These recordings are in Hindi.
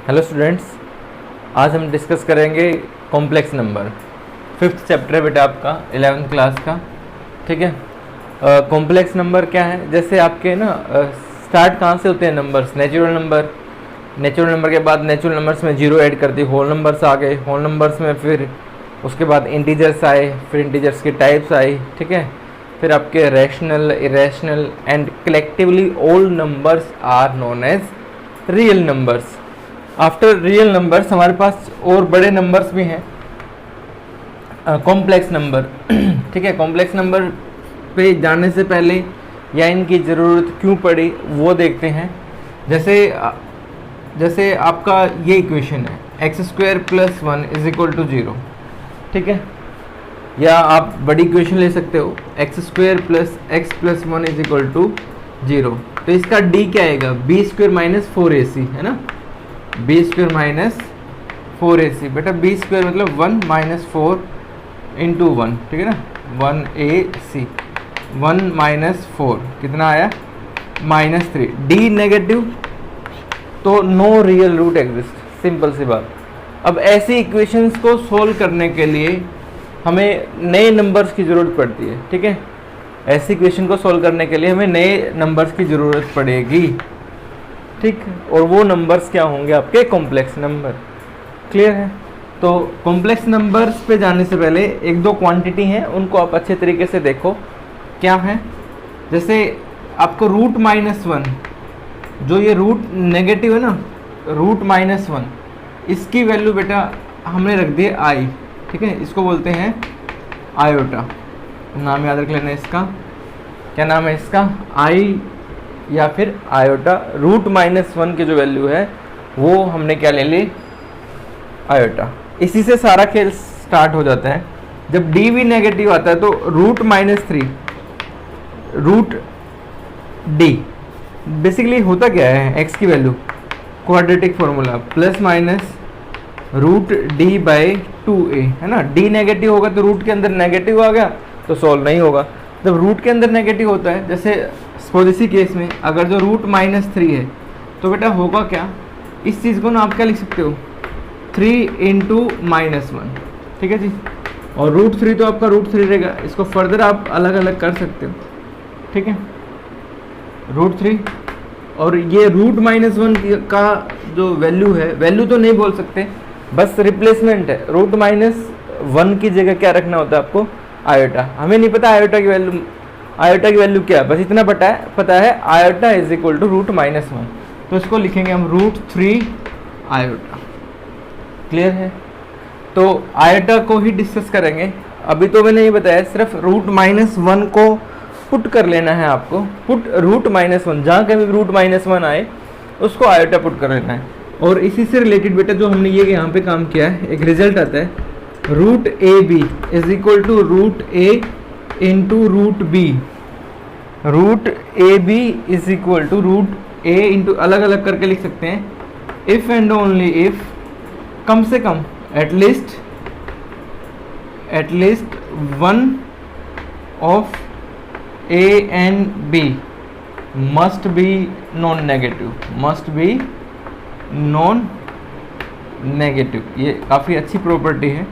हेलो स्टूडेंट्स, आज हम डिस्कस करेंगे कॉम्प्लेक्स नंबर। फिफ्थ चैप्टर है बेटा आपका 11th क्लास का। ठीक है। कॉम्प्लेक्स नंबर क्या है? जैसे आपके ना स्टार्ट कहाँ से होते हैं numbers? Natural number. Natural number के बाद नेचुरल नंबर्स में जीरो ऐड कर दी, होल नंबर्स आ गए। होल नंबर्स में फिर उसके बाद इंटीजर्स आए, फिर इंटीजर्स की टाइप्स आई। ठीक है। फिर आपके rational, irrational and collectively all numbers are known as real numbers. After real numbers हमारे पास और बड़े नंबर्स भी हैं, कॉम्प्लेक्स नंबर। ठीक है। कॉम्प्लेक्स नंबर पे जाने से पहले या इनकी ज़रूरत क्यों पड़ी वो देखते हैं। जैसे आपका ये इक्वेशन है x² + 1 = 0। ठीक है। या आप बड़ी इक्वेशन ले सकते हो x² + x + 1 = 0। तो इसका d क्या आएगा? b² - 4ac है ना। b² - 4ac। बेटा b² मतलब 1 - 4 × 1। ठीक है ना। 1ac 1 - 4 कितना आया? -3। d नेगेटिव तो no real root exist. Simple सी बात। अब ऐसी इक्वेशंस को सोल्व करने के लिए हमें नए नंबर्स की ज़रूरत पड़ती है। ठीक है। ऐसी इक्वेशन को सोल्व करने के लिए हमें नए नंबर्स की ज़रूरत पड़ेगी। ठीक। और वो नंबर्स क्या होंगे? आपके कॉम्प्लेक्स नंबर। क्लियर है? तो कॉम्प्लेक्स नंबर्स पे जाने से पहले एक दो क्वांटिटी हैं, उनको आप अच्छे तरीके से देखो क्या है। जैसे आपको √-1, जो ये रूट नेगेटिव है ना, √-1, इसकी वैल्यू बेटा हमने रख दी है आई। ठीक है। इसको बोलते हैं आयोटा। नाम याद रख लेना इसका। क्या नाम है इसका? आई या फिर आयोटा। √-1 की जो वैल्यू है वो हमने क्या ले ली? आयोटा। इसी से सारा खेल स्टार्ट हो जाता है। जब डी भी नेगेटिव आता है तो √-3 √d। बेसिकली होता क्या है? x की वैल्यू क्वाड्रेटिक फॉर्मूला ±√d/2a है ना। d नेगेटिव होगा तो रूट के अंदर नेगेटिव आ गया तो सॉल्व नहीं होगा। जब रूट के अंदर नेगेटिव होता है, जैसे सपोज इसी केस में अगर जो √-3 है तो बेटा होगा क्या? इस चीज़ को ना आप क्या लिख सकते हो? 3 × -1। ठीक है जी। और √3 तो आपका √3 रहेगा। इसको फर्दर आप अलग अलग कर सकते हो। ठीक है। √3 और ये √-1 का जो वैल्यू है, वैल्यू तो नहीं बोल सकते, बस रिप्लेसमेंट है। √-1 की जगह क्या रखना होता है आपको? आयोटा। हमें नहीं पता आयोटा की वैल्यू क्या है, बस इतना पता है आयोटा = √-1। तो इसको लिखेंगे हम √3 आयोटा। क्लियर है? तो आयोटा को ही डिस्कस करेंगे। अभी तो मैंने ये बताया सिर्फ √-1 को पुट कर लेना है आपको। पुट √-1, जहाँ कहीं √-1 आए उसको आयोटा पुट कर लेना है। और इसी से रिलेटेड बेटा जो हमने ये यहाँ पे काम किया है, एक रिजल्ट आता है √AB = √A × √B। √AB = √A × अलग अलग करके लिख सकते हैं, इफ़ एंड ओनली इफ कम से कम at least 1 of A and B must be non negative। ये काफ़ी अच्छी प्रॉपर्टी है।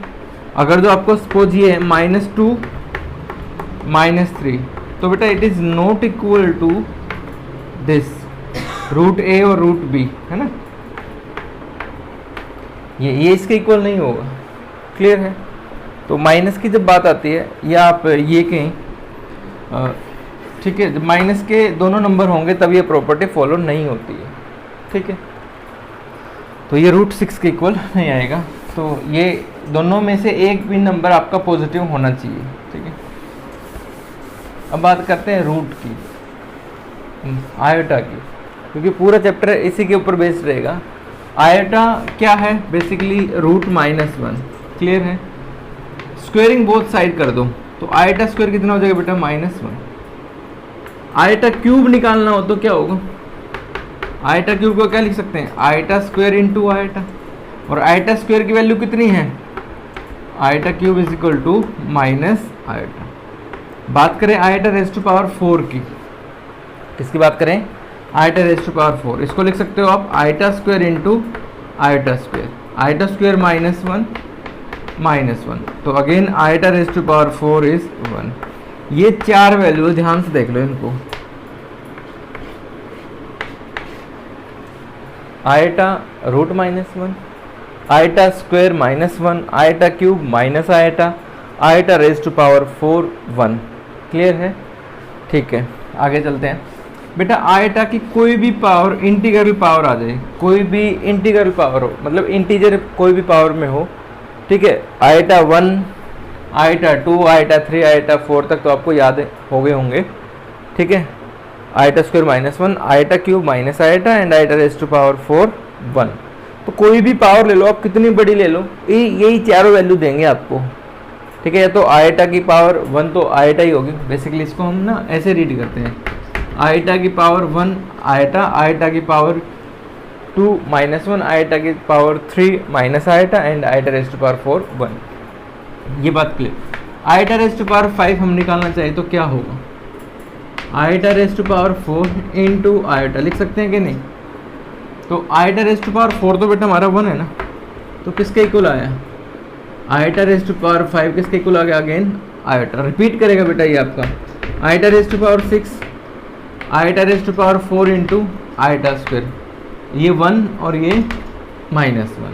अगर जो आपको सपोज ये है -2 -3 तो बेटा it is not equal to this √A और √B है ना। ये इसके इक्वल नहीं होगा। क्लियर है? तो माइनस की जब बात आती है या आप ये कहें, ठीक है, जब माइनस के दोनों नंबर होंगे तब ये प्रॉपर्टी फॉलो नहीं होती है। ठीक है। तो ये √6 के इक्वल नहीं आएगा। तो ये दोनों में से एक भी नंबर आपका पॉजिटिव होना चाहिए। ठीक है। अब बात करते हैं रूट की, आयोटा की, क्योंकि पूरा चैप्टर इसी के ऊपर बेस्ड रहेगा। आयोटा क्या है? बेसिकली √-1। क्लियर है? स्क्वेयरिंग बोथ साइड कर दो तो आयोटा स्क्वायर कितना हो जाएगा बेटा? -1। आयोटा क्यूब निकालना हो तो क्या होगा? आयोटा क्यूब को क्या लिख सकते हैं? Iota square × iota. और आयोटा स्क्वायर की वैल्यू कितनी है? Iota cube = -iota. बात करें आयोटा ⁴ की, किसकी बात करें? आयोटा ⁴ इसको लिख सकते हो आप iota square × iota square minus one, तो again iota raise to power 4 is 1। ये चार वैल्यू ध्यान से देख लो इनको, iota root -1, iota square -1, iota cube minus iota raise to power 4 1। Clear है? ठीक है, आगे चलते हैं बेटा। आयटा की कोई भी पावर इंटीग्रल पावर आ जाए, कोई भी इंटीग्रल पावर हो, मतलब इंटीजर कोई भी पावर में हो, ठीक है। आयटा 1, आयटा 2, आयटा 3, आयटा 4 तक तो आपको याद हो गए होंगे, ठीक है। Iota square -1, iota cube minus iota and iota raise to power 4 1। तो कोई भी पावर ले लो आप, कितनी बड़ी ले लो, यही चारों वैल्यू देंगे आपको, ठीक है। तो आयटा की पावर 1 तो आयटा ही होगी बेसिकली, इसको हम ना ऐसे रीड करते हैं, आयटा की पावर 1 आयटा, आयटा की पावर 2 -1, आयटा की power 3 minus iota and iota raise to power 4 1। ये बात clear. Iota raise to power 5 हम निकालना चाहिए तो क्या होगा, iota raise to power 4 into iota लिख सकते हैं कि नहीं। तो आयटा रेज टू पावर 4 तो बेटा हमारा 1 है ना, तो किसके इक्वल आया, आयटा रेज टू पावर 5 किसके इक्वल आ गया, अगेन आयटा। रिपीट करेगा बेटा ये आपका, iota raise to power 6 iota raise to power 4 into iota square, ये 1 और ये -1,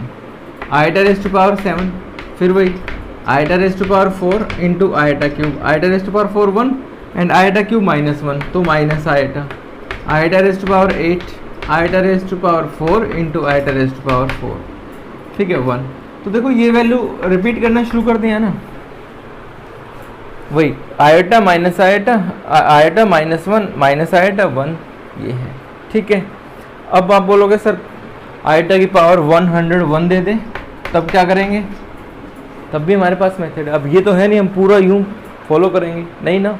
आयटा रेज टू पावर 7 फिर वही iota raise to power 4 into iota cube, iota raise to power 4 1 and iota cube -1 तो minus iota, iota raise to power 8 iota raise to power 4 into iota raise to power 4, ठीक है 1। तो देखो ये वैल्यू रिपीट करना शुरू कर दिया ना, वही eta minus iota, eta -1 minus eta 1, ये है, ठीक है। अब आप बोलोगे सर आयटा की पावर 101 दे दे, तब क्या करेंगे, तब भी हमारे पास मेथड है। अब ये तो है नहीं हम पूरा यूं फॉलो करेंगे, नहीं ना।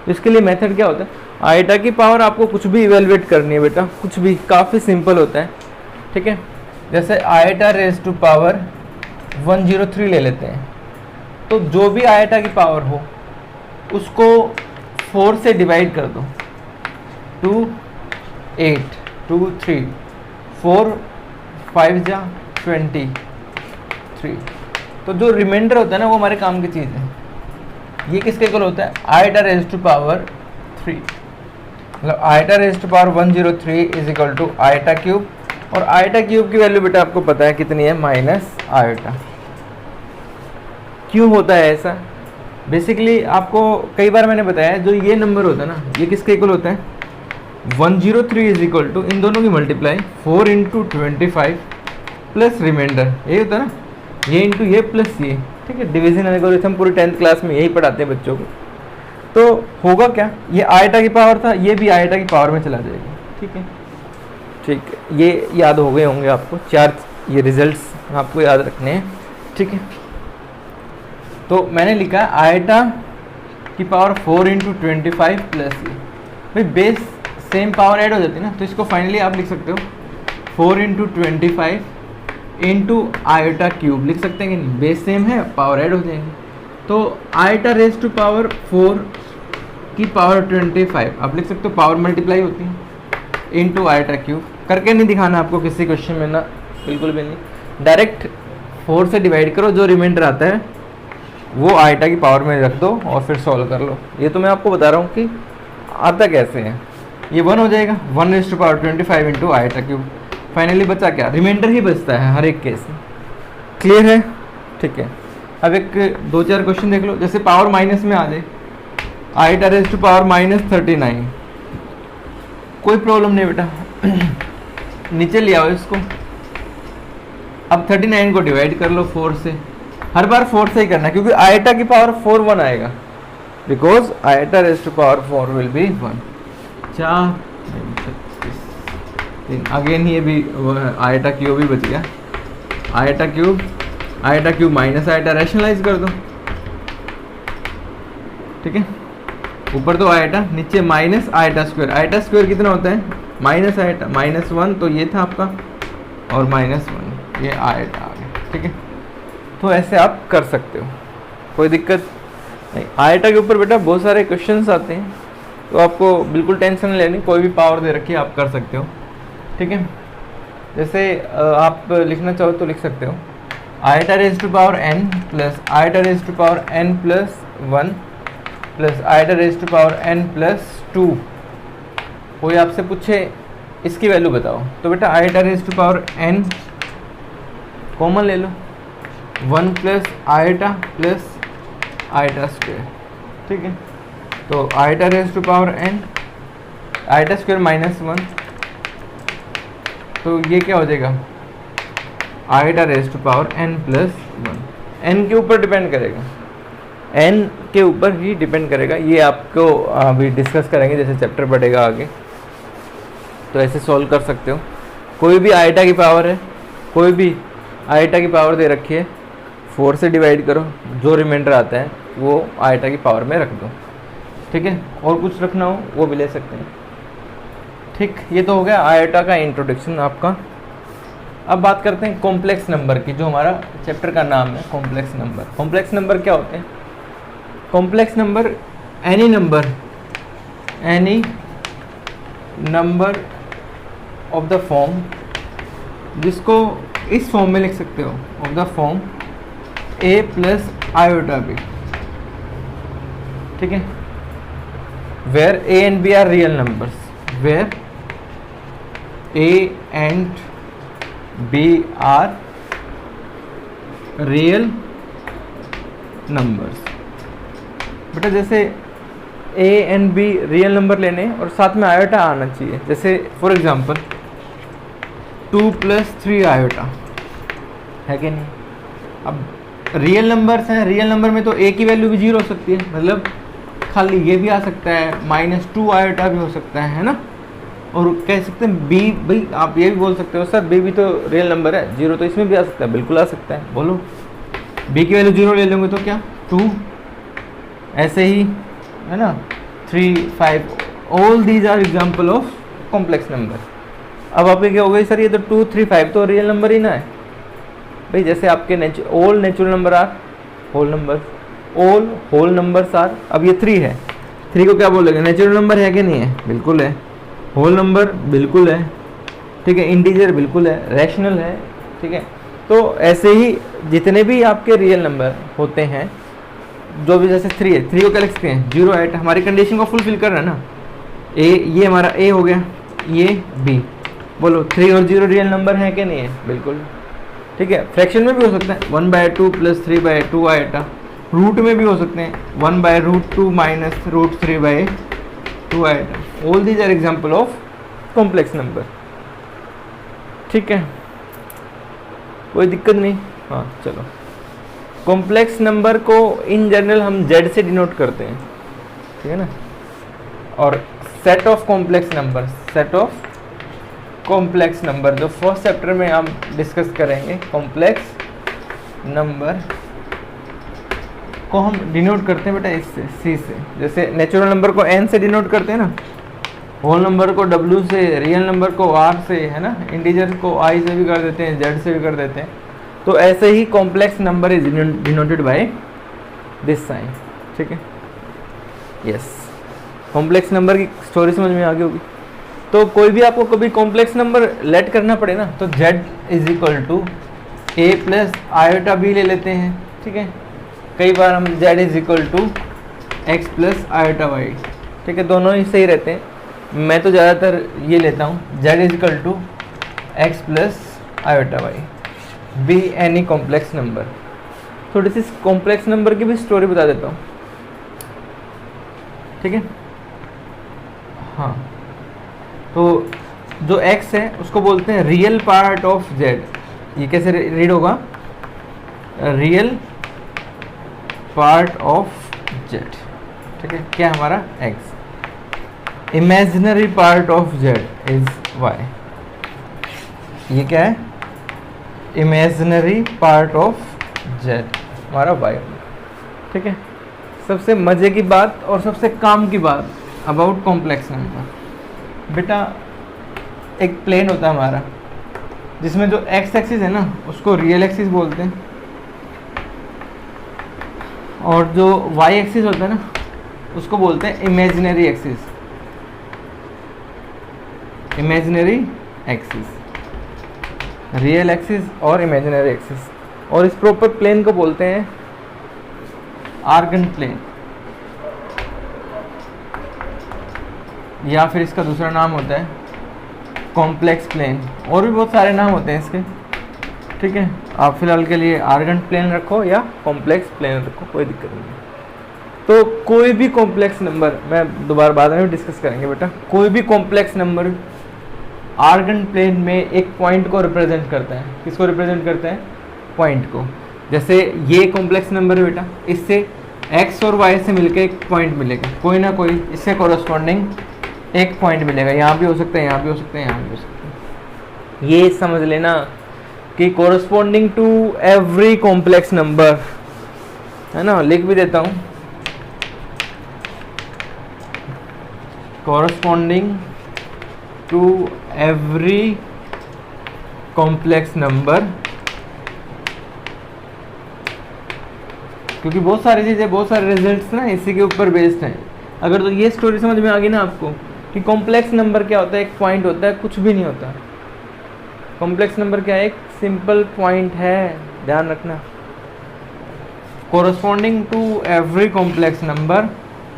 इसके लिए मेथड क्या होता है, आयटा की पावर आपको कुछ भी इवेलुएट करनी है बेटा, कुछ भी, काफ़ी सिंपल होता है, ठीक है। जैसे आयटा रेज टू पावर 103 ले लेते हैं, तो जो भी आयटा की पावर हो उसको 4 से डिवाइड कर दो, 2 8 2 3 4 5 जा 23, तो जो रिमाइंडर होता है ना वो हमारे काम की चीज़ है। ये किसके इक्वल होता है, आयटा रेज टू पावर 3, मतलब iota raise to power 103 is equal to iota cube, और आयटा क्यूब की वैल्यू बेटा आपको पता है कितनी है, माइनस आयटा। क्यों होता है ऐसा, बेसिकली आपको कई बार मैंने बताया, जो ये नंबर होता है ना ये किसके इक्वल होता है, 103 इज इक्वल टू इन दोनों की मल्टीप्लाई 4 इंटू 25 प्लस रिमाइंडर, यही होता है ना, ये इंटू ये प्लस ये, ठीक है। डिवीजन एल्गोरिथम पूरी 10th क्लास में यही पढ़ाते हैं बच्चों को। तो होगा क्या, ये आयटा की पावर था, ये भी आयटा की पावर में चला जाएगा, ठीक है। ठीक है, ये याद हो गए होंगे आपको, चार ये रिजल्ट्स आपको याद रखने हैं, ठीक है। तो मैंने लिखा आयटा की पावर 4 इंटू 25 प्लस ये, भाई बेस सेम पावर ऐड हो जाती है ना, तो इसको फाइनली आप लिख सकते हो 4 इंटू 25 इंटू आयटा क्यूब लिख सकते हैं कि नहीं, बेस सेम है पावर ऐड हो जाएंगे। तो आयटा रेज टू पावर 4 की पावर 25 आप लिख सकते हो, पावर मल्टीप्लाई होती है, इंटू आयटा क्यूब। करके नहीं दिखाना आपको किसी क्वेश्चन में ना, बिल्कुल भी नहीं, डायरेक्ट 4 से डिवाइड करो, जो रिमाइंडर आता है वो आयटा की पावर में रख दो और फिर सॉल्व कर लो। ये तो मैं आपको बता रहा हूँ कि आता कैसे है। ये 1 हो जाएगा, 1 raise to power 25 into iota cube. Finally बचा क्या, रिमाइंडर ही बचता है हर एक केस में। क्लियर है, ठीक है। अब एक 2-4 क्वेश्चन देख लो, जैसे पावर माइनस में आ जाए, आयटा रेज टू पावर -39, कोई प्रॉब्लम नहीं बेटा नीचे ले आओ इसको। अब 39 को डिवाइड कर लो 4 से, हर बार 4 से ही करना है क्योंकि आयटा की पावर 4 1 आएगा, because iota raise to power 4 will be 1। 4 again ये भी आयटा क्यूब भी बच गया, iota cube minus iota rationalise कर दो, ठीक है। ऊपर तो आयटा, नीचे माइनस आयटा स्क्वायर कितना होता है, माइनस आयटा -1, तो ये था आपका, और -1 ये आयटा आ गया, ठीक है। तो ऐसे आप कर सकते हो, कोई दिक्कत नहीं। आयटा के ऊपर बेटा बहुत सारे क्वेश्चंस आते हैं, तो आपको बिल्कुल टेंशन नहीं लेनी, कोई भी पावर दे रखी है आप कर सकते हो, ठीक है। जैसे आप लिखना चाहो तो लिख सकते हो iota raise to power n plus iota raise to power n plus 1 plus iota raise to power n plus 2। कोई आपसे पूछे इसकी वैल्यू बताओ तो बेटा iota raise to power n common ले लो, 1 plus iota plus iota square, ठीक है। तो iota raise to power n iota square minus 1, तो ये क्या हो जाएगा iota raise to power n plus 1। n के ऊपर डिपेंड करेगा, n के ऊपर ही डिपेंड करेगा। ये आपको अभी डिस्कस करेंगे जैसे चैप्टर बढ़ेगा आगे, तो ऐसे सॉल्व कर सकते हो। कोई भी आईटा की पावर है, कोई भी आईटा की पावर दे रखी है, 4 से डिवाइड करो, जो रिमाइंडर आता है वो आईटा की पावर में रख दो, ठीक है। और कुछ रखना हो वो भी ले सकते हैं, ठीक। ये तो हो गया आईटा का इंट्रोडक्शन आपका। अब बात करते हैं कॉम्प्लेक्स नंबर की, जो हमारा चैप्टर का नाम है कॉम्प्लेक्स नंबर। कॉम्प्लेक्स नंबर क्या होते हैं? Complex number any number of the form, जिसको इस फॉर्म में लिख सकते हो, of the form a plus iota b, ठीक है। Where a and b are real numbers, where a and b are real numbers. बेटा जैसे a and b real number लेने और साथ में आयोटा आना चाहिए। जैसे फॉर एग्जांपल 2 प्लस 3 आयोटा है कि नहीं। अब रियल नंबर्स हैं, रियल नंबर में तो a की वैल्यू भी 0 हो सकती है, मतलब खाली ये भी आ सकता है, -2 आयोटा भी हो सकता है ना। और कह सकते हैं b, भाई आप ये भी बोल सकते हो सर b भी तो रियल नंबर है, 0 तो इसमें भी आ सकता है, बिल्कुल आ सकता है। बोलो b की वैल्यू 0 ले लेंगे तो क्या 2, ऐसे ही है ना 3, 5, all these are example of complex number. अब आप क्या हो गई सर ये तो 2, 3, 5 तो रियल नंबर ही ना है भाई। जैसे आपके all natural number are whole number, all whole numbers are, अब ये 3 है, 3 को क्या बोलेंगे नेचुरल नंबर है कि नहीं है? बिल्कुल है। होल नंबर बिल्कुल है, ठीक है। इंटीजर बिल्कुल है, रैशनल है, ठीक है। तो ऐसे ही जितने भी आपके रियल नंबर होते हैं, जो भी जैसे 3 है, 3 को क्या लिख सकते हैं 0 8, हमारी कंडीशन को फुलफिल कर रहा है ना। ये हमारा a हो गया, ये b। बोलो 3 और 0 रियल नंबर है कि नहीं है? बिल्कुल, ठीक है। फ्रैक्शन में भी हो सकता है 1/2 प्लस 3/2 आइटा, रूट में भी हो सकते हैं 1/√2 minus √3/2 iota. All these are example of complex number, ठीक है, कोई दिक्कत नहीं। हाँ चलो, कॉम्प्लेक्स नंबर को इन जनरल हम z से डिनोट करते हैं, ठीक है ना। और set of complex number, set of complex number जो फर्स्ट चैप्टर में हम डिस्कस करेंगे, कॉम्प्लेक्स नंबर को हम डिनोट करते हैं बेटा इससे, c से। जैसे नेचुरल नंबर को n से डिनोट करते हैं ना, होल नंबर को w से, रियल नंबर को r से, है ना, इंटीजर को i से भी कर देते हैं, z से भी कर देते हैं। तो ऐसे ही complex number is denoted by this sign, ठीक है। यस, कॉम्प्लेक्स नंबर की स्टोरी समझ में आ गई होगी। तो कोई भी आपको कभी कॉम्प्लेक्स नंबर लेट करना पड़े ना, तो z is equal to a plus iota b ले लेते हैं, ठीक है। कई बार हम z is equal to x plus iota y, ठीक है, दोनों ही सही रहते हैं। मैं तो ज़्यादातर ये लेता हूँ z is equal to x plus iota y, be any complex number. थोड़ी सी कॉम्प्लेक्स नंबर की भी स्टोरी बता देता हूँ, ठीक है। हाँ, तो जो x है उसको बोलते हैं रियल पार्ट ऑफ z। ये कैसे रीड होगा? रियल पार्ट ऑफ z, ठीक है। क्या हमारा x, imaginary part of z is y। ये क्या है? इमेजिनरी पार्ट ऑफ z हमारा y, ठीक है। सबसे मज़े की बात और सबसे काम की बात अबाउट कॉम्प्लेक्स नंबर, बेटा एक प्लेन होता है हमारा जिसमें जो x एक्सिस है ना उसको रियल एक्सिस बोलते हैं, और जो y एक्सिस होता है ना उसको बोलते हैं imaginary axis, imaginary axis, real axis और इमेजिनरी एक्सिस। और इस प्रॉपर प्लेन को बोलते हैं आर्गन प्लेन, या फिर इसका दूसरा नाम होता है कॉम्प्लेक्स प्लेन। और भी बहुत सारे नाम होते हैं इसके, ठीक है। आप फिलहाल के लिए आर्गन प्लेन रखो या कॉम्प्लेक्स प्लेन रखो, कोई दिक्कत नहीं है। तो कोई भी कॉम्प्लेक्स नंबर, मैं दोबारा बाद में डिस्कस करेंगे बेटा, कोई भी कॉम्प्लेक्स नंबर आर्गन प्लेन में एक पॉइंट को रिप्रेजेंट करता है। किसको रिप्रेजेंट करता है? पॉइंट को। जैसे ये कॉम्प्लेक्स नंबर है बेटा, इससे x और y से मिलकर एक पॉइंट मिलेगा, कोई ना कोई इससे कॉरस्पॉन्डिंग एक पॉइंट मिलेगा। यहाँ भी हो सकता है, यहाँ भी हो सकता है, यहाँ भी हो सकता है। ये समझ लेना कि corresponding to every complex number, है ना। लिख भी देता हूँ, corresponding to every complex number, क्योंकि बहुत सारी चीज़ें, बहुत सारे रिजल्ट्स ना इसी के ऊपर बेस्ड हैं। अगर तो ये स्टोरी समझ में आ गई ना आपको कि कॉम्प्लेक्स नंबर क्या होता है, एक पॉइंट होता है, कुछ भी नहीं होता। कॉम्प्लेक्स नंबर क्या है? एक सिंपल पॉइंट है, ध्यान रखना। Corresponding to every complex number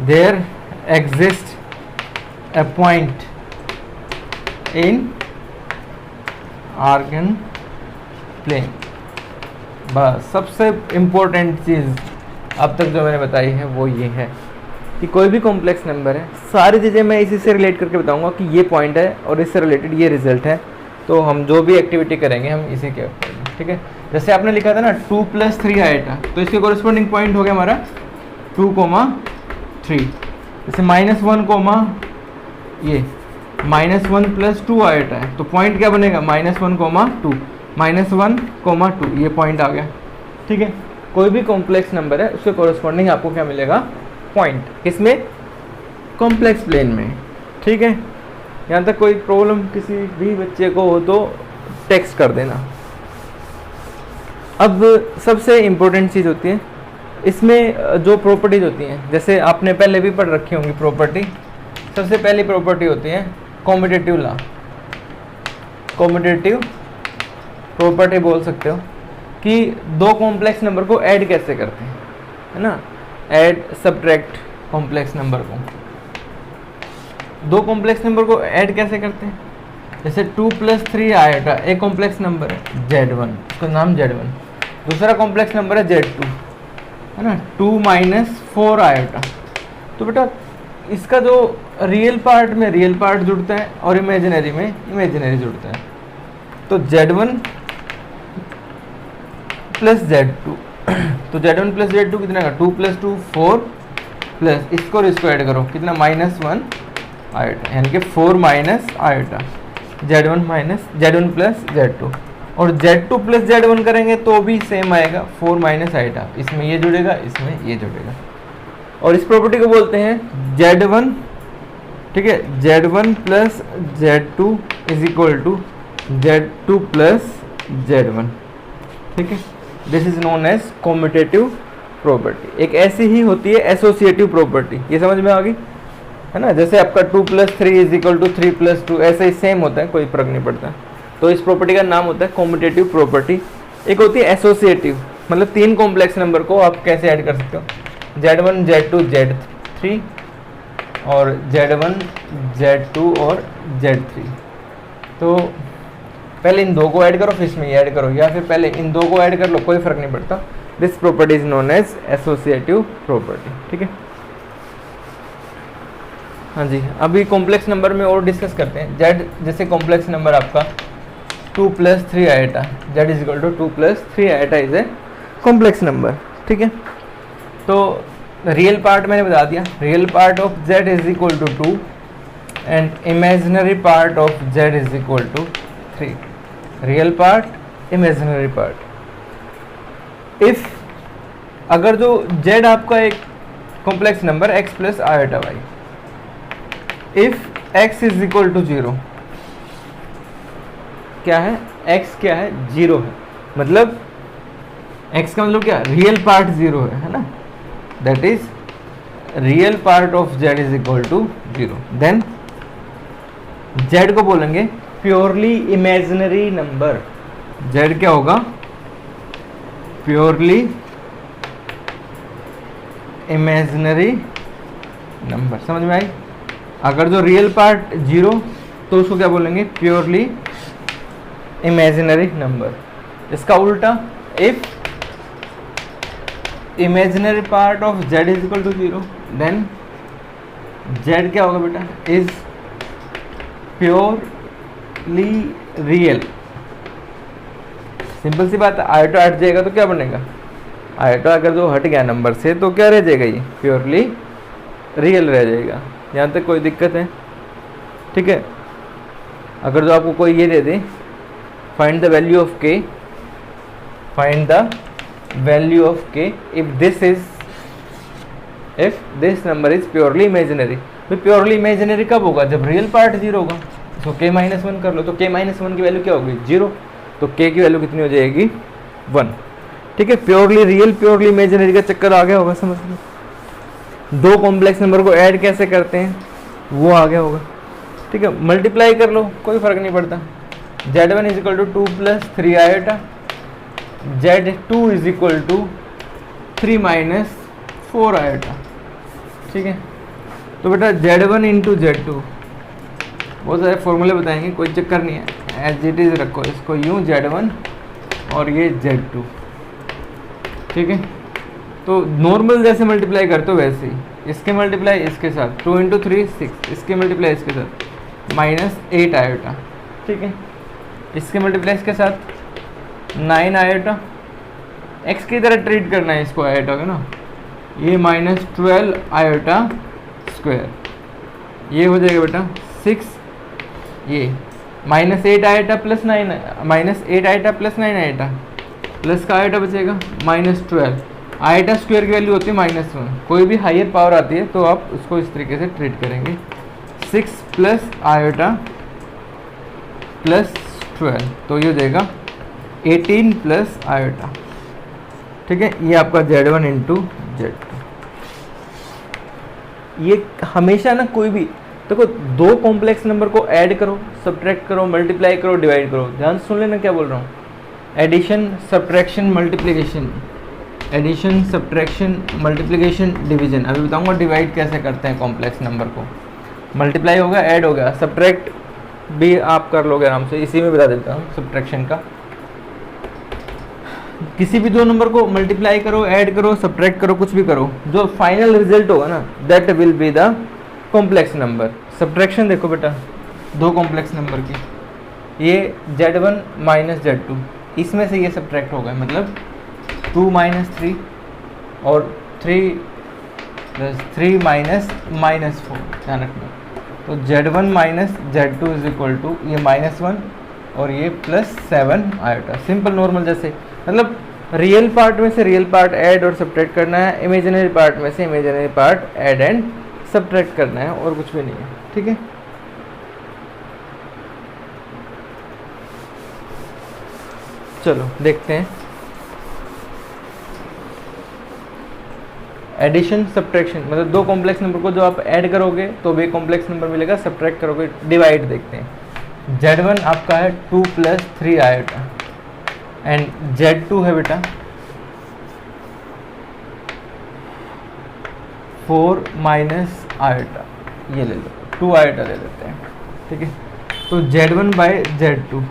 there exist a point in Argand plane. बस सबसे इम्पोर्टेंट चीज़ अब तक जो मैंने बताई है वो ये है कि कोई भी कॉम्प्लेक्स नंबर है, सारी चीज़ें मैं इसी से रिलेट करके बताऊंगा कि ये पॉइंट है और इससे रिलेटेड ये रिजल्ट है। तो हम जो भी एक्टिविटी करेंगे हम इसी के ऊपर, ठीक है। जैसे आपने लिखा था ना 2 + 3 आएटा, तो इसके कोरिस्पोंडिंग पॉइंट हो गया हमारा 2,3। जैसे -1, ये -1 + 2 आएटा है, तो पॉइंट क्या बनेगा? -1,2, -1,2, ये पॉइंट आ गया, ठीक है। कोई भी कॉम्प्लेक्स नंबर है उसके कोरिस्पोंडिंग आपको क्या मिलेगा? पॉइंट। किसमें? कॉम्प्लेक्स प्लेन में, ठीक है। यहाँ तक कोई प्रॉब्लम किसी भी बच्चे को हो तो टेक्स्ट कर देना। अब सबसे इम्पोर्टेंट चीज़ होती है इसमें जो प्रॉपर्टीज होती हैं, जैसे आपने पहले भी पढ़ रखी होंगी प्रॉपर्टी। सबसे पहली प्रॉपर्टी होती है कॉम्यूटेटिव लॉ। कॉम्यूटेटिव प्रॉपर्टी बोल सकते हो कि दो कॉम्प्लेक्स नंबर को ऐड कैसे करते हैं, है ना। ऐड सब्ट्रैक्ट कॉम्प्लेक्स नंबर को, दो कॉम्प्लेक्स नंबर को ऐड कैसे करते हैं? जैसे 2 + 3 आएटा एक कॉम्प्लेक्स नंबर है Z1, उसका नाम Z1। दूसरा कॉम्प्लेक्स नंबर है Z2, है ना, 2 - 4 आएटा। तो बेटा इसका जो रियल पार्ट में रियल पार्ट जुड़ता है और इमेजिनरी में इमेजिनरी जुड़ता है। तो Z1 + Z2, तो Z1 + Z2 कितना का? 2 + 2 4 प्लस इसको ऐड करो, कितना? -1 आएटा, यानी कि 4 - आएटा, Z1 + Z2। और Z2 + Z1 करेंगे तो भी सेम आएगा, 4 - आएटा। इसमें ये जुड़ेगा, इसमें ये जुड़ेगा। और इस प्रॉपर्टी को बोलते हैं Z1, ठीक है, Z1 + Z2 = Z2 + Z1, ठीक है। This is known as commutative property. एक ऐसी ही होती है एसोसिएटिव प्रॉपर्टी, ये समझ में आ गई, है ना। जैसे आपका 2 + 3 = 3 + 2, ऐसे ही सेम होता है, कोई फर्क नहीं पड़ता। तो इस प्रॉपर्टी का नाम होता है कॉम्यूटेटिव प्रॉपर्टी। एक होती है एसोसिएटिव, मतलब तीन कॉम्प्लेक्स नंबर को आप कैसे ऐड कर सकते हो? Z1 Z2 Z3 और Z1 Z2 और Z3। तो पहले इन दो को ऐड करो, फिर इसमें ये ऐड करो, या फिर पहले इन दो को ऐड कर लो, कोई फर्क नहीं पड़ता। This property is known as associative property, ठीक है। हाँ जी, अभी कॉम्प्लेक्स नंबर में और डिस्कस करते हैं। Z जैसे कॉम्प्लेक्स नंबर आपका 2 + 3 iota, Z = 2 + 3 iota is a complex number, ठीक है। तो रियल पार्ट मैंने बता दिया, real part of Z = 2 and imaginary part of Z = 3। Real part, imaginary part. If अगर जो Z आपका एक complex number x + iota y, if x = 0, क्या है? x क्या है? 0 है। मतलब x का मतलब क्या? रियल पार्ट 0 है ना। That is real part of Z = 0। Then Z को बोलेंगे प्योरली इमेजिनरी नंबर, z क्या होगा, प्योरली इमेजिनरी नंबर। समझ में आई? अगर जो रियल पार्ट 0 तो उसको क्या बोलेंगे, प्योरली इमेजिनरी नंबर। इसका उल्टा, if imaginary part of z is equal to 0 then z क्या होगा बेटा, इज प्योरली रियल। सिंपल सी बात है, आयोटा हट जाएगा तो क्या बनेगा, आयोटा अगर जो हट गया नंबर से तो क्या रह जाएगा, ये प्योरली रियल रह जाएगा। यहाँ तक कोई दिक्कत है? ठीक है। अगर जो आपको कोई ये दे दे, find the value of k, find the value of k if this number is purely imaginary, तो प्योरली इमेजिनरी कब होगा, जब रियल पार्ट 0 होगा। तो k माइनस 1 कर लो, तो k माइनस 1 की वैल्यू क्या होगी, 0, तो k की वैल्यू कितनी हो जाएगी, 1। ठीक है, प्योरली रियल प्योरली इमेजिनरी का चक्कर आ गया होगा समझ में। दो कॉम्प्लेक्स नंबर को ऐड कैसे करते हैं वो आ गया होगा। ठीक है, मल्टीप्लाई कर लो, कोई फर्क नहीं पड़ता। z1 is equal to 2 plus 3 iota, z2 is equal to 3 minus 4 iota. ठीक है, तो बेटा z1 इंटू z2, बहुत सारे फॉर्मूले बताएंगे, कोई चक्कर नहीं है, एज इट इज रखो इसको यूँ, z1 और ये z2। ठीक है, तो नॉर्मल जैसे मल्टीप्लाई करते हो वैसे ही, इसके मल्टीप्लाई इसके साथ 2 इंटू 3 6, इसके मल्टीप्लाई इसके साथ माइनस 8 आयोटा। ठीक है, इसके मल्टीप्लाई इसके साथ 9 आयोटा, x की तरह ट्रीट करना है इसको आयोटा का ना, ये माइनस 12 आयोटा स्क्वायर, ये हो जाएगा बेटा 6, ये minus 8 iota plus 9, minus 8 iota plus 9 iota, plus का आयोटा बचेगा माइनस 12। आयोटा स्क्वायर की वैल्यू होती है -1, कोई भी हायर पावर आती है तो आप उसको इस तरीके से ट्रीट करेंगे, 6 प्लस आयोटा प्लस 12, तो ये हो जाएगा 18 प्लस आयोटा। ठीक है, ये आपका z1 इंटू z2। ये हमेशा ना कोई भी देखो, दो कॉम्प्लेक्स नंबर को ऐड करो, सब्ट्रैक्ट करो, मल्टीप्लाई करो, डिवाइड करो, ध्यान सुन लेना क्या बोल रहा हूँ, addition subtraction multiplication, addition subtraction multiplication division. अभी बताऊंगा डिवाइड कैसे करते हैं कॉम्प्लेक्स नंबर को। मल्टीप्लाई हो गया, ऐड हो गया, सब्ट्रैक्ट भी आप कर लोगे आराम से, इसी में बता देता हूँ सब्ट्रैक्शन का। किसी भी दो नंबर को मल्टीप्लाई करो, ऐड करो, सब्ट्रैक्ट करो, कुछ भी करो, जो फाइनल रिजल्ट होगा ना that will be the complex number. Subtraction देखो बेटा, दो कॉम्प्लेक्स नंबर की, ये z1 माइनस z2, इसमें से ये सब्ट्रैक्ट होगा, मतलब 2 माइनस 3 और 3 प्लस 3 माइनस -4, ध्यान रखना। तो z1 minus z2 is equal to ये -1 और ये +7 आयोटा। सिंपल नॉर्मल जैसे, मतलब रियल पार्ट में से रियल पार्ट ऐड और सब्ट्रैक्ट करना है, इमेजिनरी पार्ट में से imaginary part add and subtract करना है, और कुछ भी नहीं है। ठीक है, चलो देखते हैं एडिशन सब्ट्रैक्शन, मतलब दो कॉम्प्लेक्स नंबर को जो आप ऐड करोगे तो भी कॉम्प्लेक्स नंबर मिलेगा, सब्ट्रैक्ट करोगे डिवाइड। देखते हैं, z1 आपका है 2 प्लस 3 आयोटा एंड z2 है बेटा 4 माइनस आयोटा, ये ले लो, 2 आयोटा ले लेते हैं। ठीक है, तो z1 बाई z2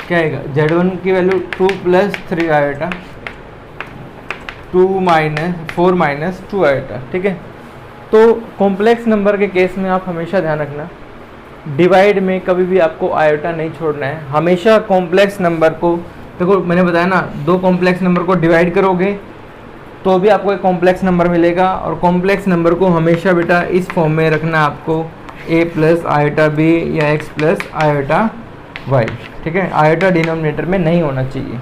क्या आएगा, z1 की value 2 plus 3 iota, 4 minus 2 iota. ठीक है, तो कॉम्प्लेक्स नंबर के केस में आप हमेशा ध्यान रखना, डिवाइड में कभी भी आपको आयोटा नहीं छोड़ना है। हमेशा कॉम्प्लेक्स नंबर को, देखो मैंने बताया ना, दो कॉम्प्लेक्स नंबर को डिवाइड करोगे तो भी आपको एक कॉम्प्लेक्स नंबर मिलेगा, और कॉम्प्लेक्स नंबर को हमेशा बेटा इस फॉर्म में रखना आपको, a प्लस आयोटा b या x प्लस आयोटा y। ठीक है, आयोटा डिनोमिनेटर में नहीं होना चाहिए।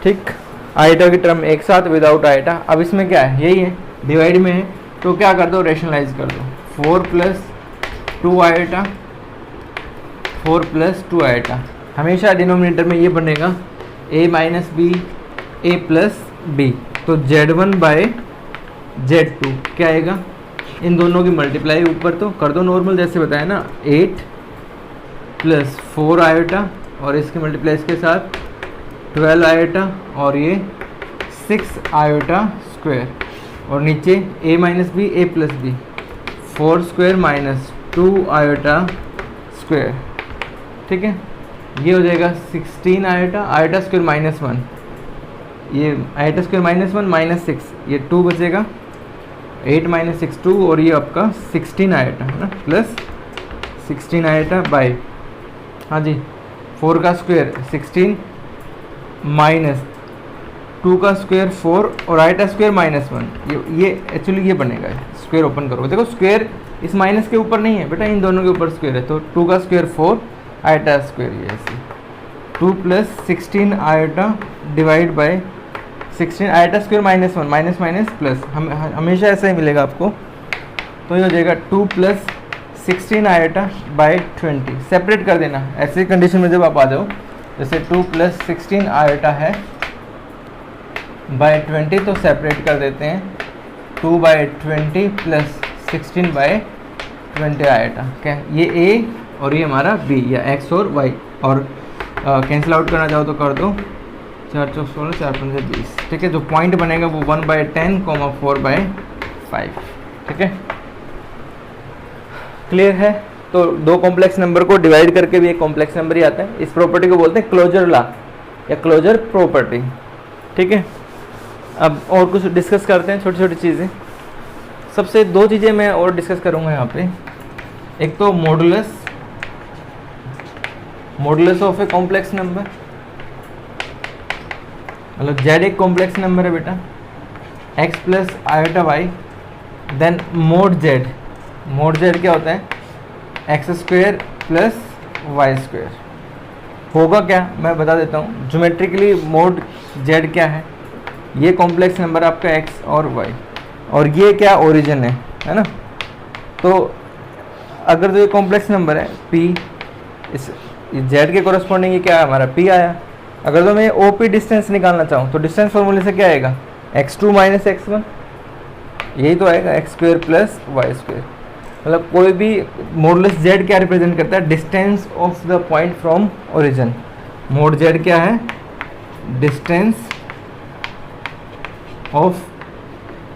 ठीक, आयोटा की टर्म एक साथ विदाउट आयोटा। अब इसमें क्या है, यही है, डिवाइड में है तो क्या कर दो, रेशनलाइज कर दो, 4 प्लस 2 आयोटा, 4 प्लस 2 आयोटा, हमेशा डिनोमिनेटर में ये बनेगा a minus b, a plus b. तो z1 बाय z2 क्या आएगा, इन दोनों की मल्टीप्लाई ऊपर तो कर दो नॉर्मल जैसे बताया ना, 8 प्लस 4 आयोटा और इसकी मल्टीप्लाई इसके साथ 12 आयोटा और ये 6 आयोटा स्क्वायर, और नीचे a minus b a plus b 4 square minus 2 iota square. ठीक है, ये हो जाएगा 16 आयोटा, आयोटा स्क्वायर माइनस 1, ये आयोटा स्क्वायर माइनस 1 माइनस 6, ये 2 बचेगा, 8 माइनस 6 2, और ये आपका 16 आयोटा है ना, प्लस 16 आयोटा बाय, हाँ जी 4 का स्क्वायर 16 माइनस 2 का स्क्वायर 4 और आयोटा स्क्वायर माइनस 1, ये एक्चुअली ये बनेगा, स्क्वायर ओपन करोगे देखो स्क्वायर इस माइनस के ऊपर नहीं है बेटा, इन दोनों के ऊपर स्क्वायर है, तो 2 का स्क्वायर 4 आयोटा स्क्वायर, ये ऐसे 2 plus 16 iota divide by 16 iota square minus 1, minus minus plus, हमेशा ऐसा ही मिलेगा आपको, तो ये हो जाएगा 2 प्लस 16 आयोटा बाय 20। सेपरेट कर देना ऐसे कंडीशन में जब आप आ जाओ, जैसे 2 प्लस 16 आयोटा है बाय 20, तो सेपरेट कर देते हैं 2 बाय 20 प्लस 16 बाय 20 आयोटा, क्या ये a और ये हमारा b या x और y, और कैंसिल आउट करना चाहो तो कर दो, 4 चौक 16 4 पंजे 20। ठीक है, जो पॉइंट बनेगा वो 1 बाय 10 4 बाय 5। ठीक है, क्लियर है। तो दो कॉम्प्लेक्स नंबर को डिवाइड करके भी एक कॉम्प्लेक्स नंबर ही आता है, इस प्रॉपर्टी को बोलते हैं क्लोजर लॉ या क्लोजर प्रॉपर्टी। ठीक है, अब और कुछ डिस्कस करते हैं, छोटी छोटी चीज़ें। सबसे दो चीज़ें मैं और डिस्कस करूँगा यहाँ पे, एक तो modulus of a complex number, मतलब z एक कॉम्प्लेक्स नंबर है बेटा, x plus iota y, then mod z क्या होता है, x square plus y square. होगा क्या मैं बता देता हूँ, ज्योमेट्रिकली मोड z क्या है, ये कॉम्प्लेक्स नंबर आपका x और y, और ये क्या ओरिजिन है ना। तो अगर तो ये कॉम्प्लेक्स नंबर है p, इस z के कोरस्पॉन्डिंग ये क्या है हमारा p आया। अगर तो मैं OP डिस्टेंस निकालना चाहूँ तो डिस्टेंस फॉर्मूले से क्या आएगा, x2 माइनस x1, यही तो आएगा x square plus y square. मतलब कोई भी मॉडुलस z क्या रिप्रेजेंट करता है, distance of the point from origin. Mod z क्या है, distance of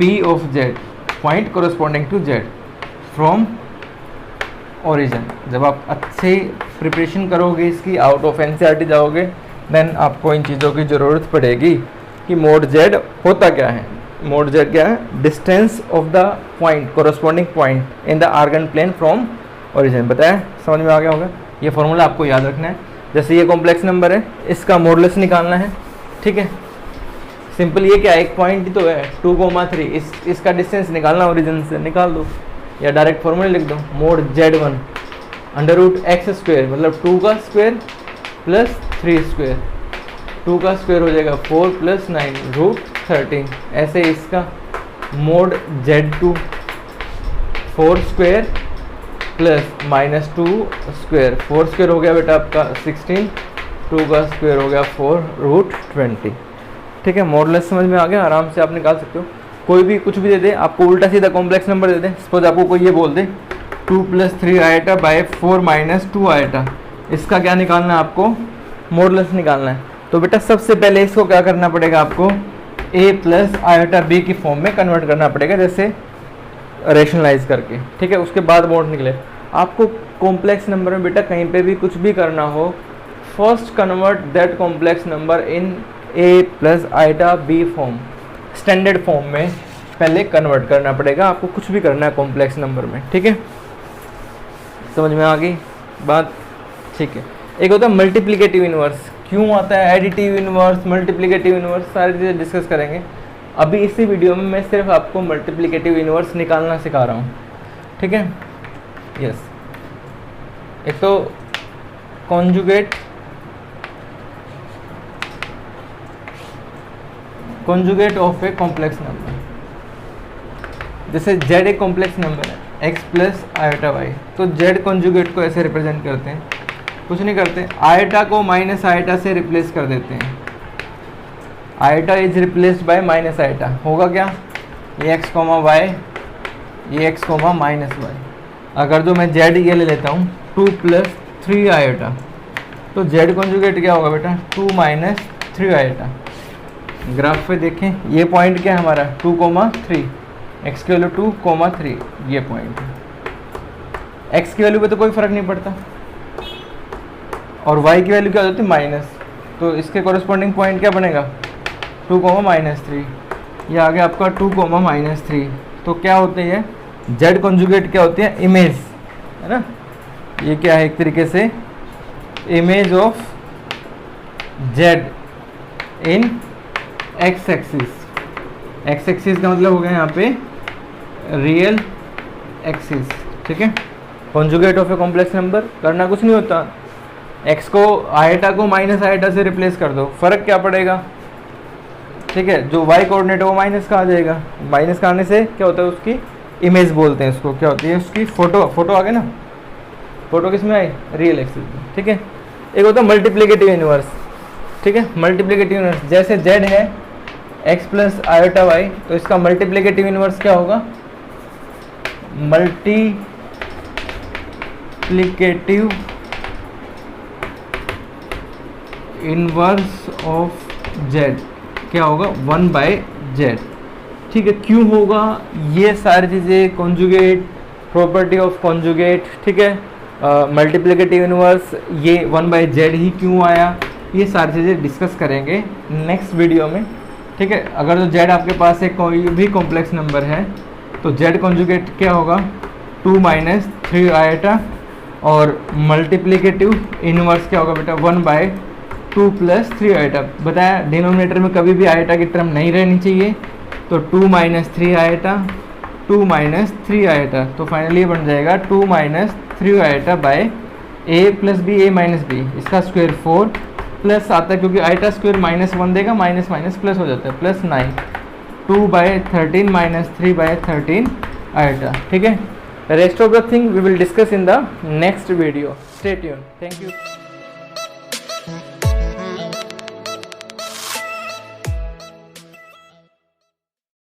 p of z point corresponding to z from origin. जब आप अच्छे प्रिपरेशन करोगे इसकी, आउट ऑफ NCERT जाओगे, देन आपको इन चीज़ों की ज़रूरत पड़ेगी कि मोड z होता क्या है। मोड z क्या है, distance of the point corresponding point in the Argand plane from origin. बताया, समझ में आ गया होगा। ये फॉर्मूला आपको याद रखना है। जैसे ये कॉम्प्लेक्स नंबर है, इसका मॉडुलस निकालना है। ठीक है, सिंपल ये क्या, एक पॉइंट ही तो है 2,3, इसका डिस्टेंस निकालना ओरिजिन से, निकाल दो या डायरेक्ट फॉर्मूला लिख दो, mod z1 under root x square, मतलब 2 का स्क्वेयर प्लस 3 स्क्वेयर, 2 का स्क्वेयर हो जाएगा 4 प्लस 9 रूट 13। ऐसे इसका mode z2 4 square plus minus 2 square, 4 square हो गया बेटा आपका 16, 2 का स्क्वेयर हो गया 4 रूट 20। ठीक है, मॉडुलस समझ में आ गया, आराम से आप निकाल सकते हो। कोई भी कुछ भी दे दे आपको, उल्टा सीधा कॉम्प्लेक्स नंबर दे दे, सपोज आपको कोई ये बोल दे 2 plus 3 iota by 4 minus 2 iota, इसका क्या निकालना है आपको, मॉडुलस निकालना है। तो बेटा सबसे पहले इसको क्या करना पड़ेगा आपको, a प्लस आयोटा b की फॉर्म में कन्वर्ट करना पड़ेगा, जैसे रेशनलाइज करके। ठीक है, उसके बाद मोड निकले। आपको कॉम्प्लेक्स नंबर में बेटा कहीं पे भी कुछ भी करना हो, first convert that complex number in a plus iota b form, standard form में पहले कन्वर्ट करना पड़ेगा आपको, कुछ भी करना है कॉम्प्लेक्स नंबर में। ठीक है, समझ में आ गई बात। ठीक है, एक होता है मल्टीप्लिकेटिव इनवर्स, क्यों आता है एडिटिव इनवर्स, मल्टीप्लिकेटिव इनवर्स, सारी चीज़ें डिस्कस करेंगे। अभी इसी वीडियो में मैं सिर्फ आपको मल्टीप्लिकेटिव इनवर्स निकालना सिखा रहा हूँ। ठीक है, यस। एक तो conjugate of a complex number, जैसे z एक कॉम्प्लेक्स नंबर है x प्लस आयोटा वाई, तो z कॉन्जुगेट को ऐसे रिप्रेजेंट करते हैं, कुछ नहीं करते, आयोटा को माइनस आयोटा से रिप्लेस कर देते हैं। Iota is replaced by minus iota, होगा क्या, ये x कॉमा वाई, ये x कॉमा माइनस वाई। अगर जो मैं z ये ले लेता हूँ 2 प्लस 3 आयोटा, तो z कॉन्जुगेट क्या होगा बेटा, 2 माइनस 3 आएटा। ग्राफ पे देखें, ये पॉइंट क्या है हमारा 2,3, x की वैल्यू 2,3, ये पॉइंट है। x की वैल्यू पे तो कोई फ़र्क नहीं पड़ता और y की वैल्यू क्या हो जाती है माइनस, तो इसके कॉरेस्पॉन्डिंग पॉइंट क्या बनेगा 2,-3। ये आ गया आपका 2,-3। तो क्या होते हैं z कॉन्जुगेट, क्या होती है इमेज, है ना। ये क्या है एक तरीके से image of z in x axis. x axis का मतलब हो गया यहाँ पे रियल एक्सिस, ठीक है। Conjugate of a complex number करना कुछ नहीं होता, x को आयटा को माइनस आयटा से रिप्लेस कर दो, फ़र्क क्या पड़ेगा, ठीक है। जो y कोऑर्डिनेट है वो माइनस का आ जाएगा, माइनस का आने से क्या होता है उसकी इमेज बोलते हैं उसको, क्या होती है उसकी फोटो आ गई ना। फोटो किस में आई, रियल एक्सिस में, ठीक है। एक होता है मल्टीप्लिकेटिव इनवर्स, ठीक है। मल्टीप्लिकेटिव इनवर्स जैसे z है x प्लस आयोटा y, तो इसका मल्टीप्लिकेटिव इनवर्स क्या होगा, मल्टीप्लिकेटिव इनवर्स ऑफ z क्या होगा 1/z, ठीक है। क्यों होगा, ये सारी चीज़ें कॉन्जुगेट, प्रॉपर्टी ऑफ कॉन्जुगेट, ठीक है। मल्टीप्लिकेटिव इनवर्स, ये 1/z ही क्यों आया, ये सारी चीज़ें डिस्कस करेंगे नेक्स्ट वीडियो में, ठीक है। अगर तो z आपके पास एक कोई भी कॉम्प्लेक्स नंबर है तो z कॉन्जुगेट क्या होगा 2-3 आयटा, और मल्टीप्लिकेटिव इनवर्स क्या होगा बेटा 1/2 + 3 आयटा। बताया डिनोमिनेटर में कभी भी आयटा की टर्म नहीं रहनी चाहिए, तो 2-3 आयटा, 2-3 आयटा, तो फाइनली बन जाएगा 2-3 iota by a + b, a - b, इसका स्क्वायर 4 प्लस आता है क्योंकि आयटा स्क्वायर -1 देगा, माइनस माइनस प्लस हो जाता है, +9, 2/13 - 3/13 आयटा, ठीक है। Rest of the thing we will discuss in the next video, stay tuned, thank you.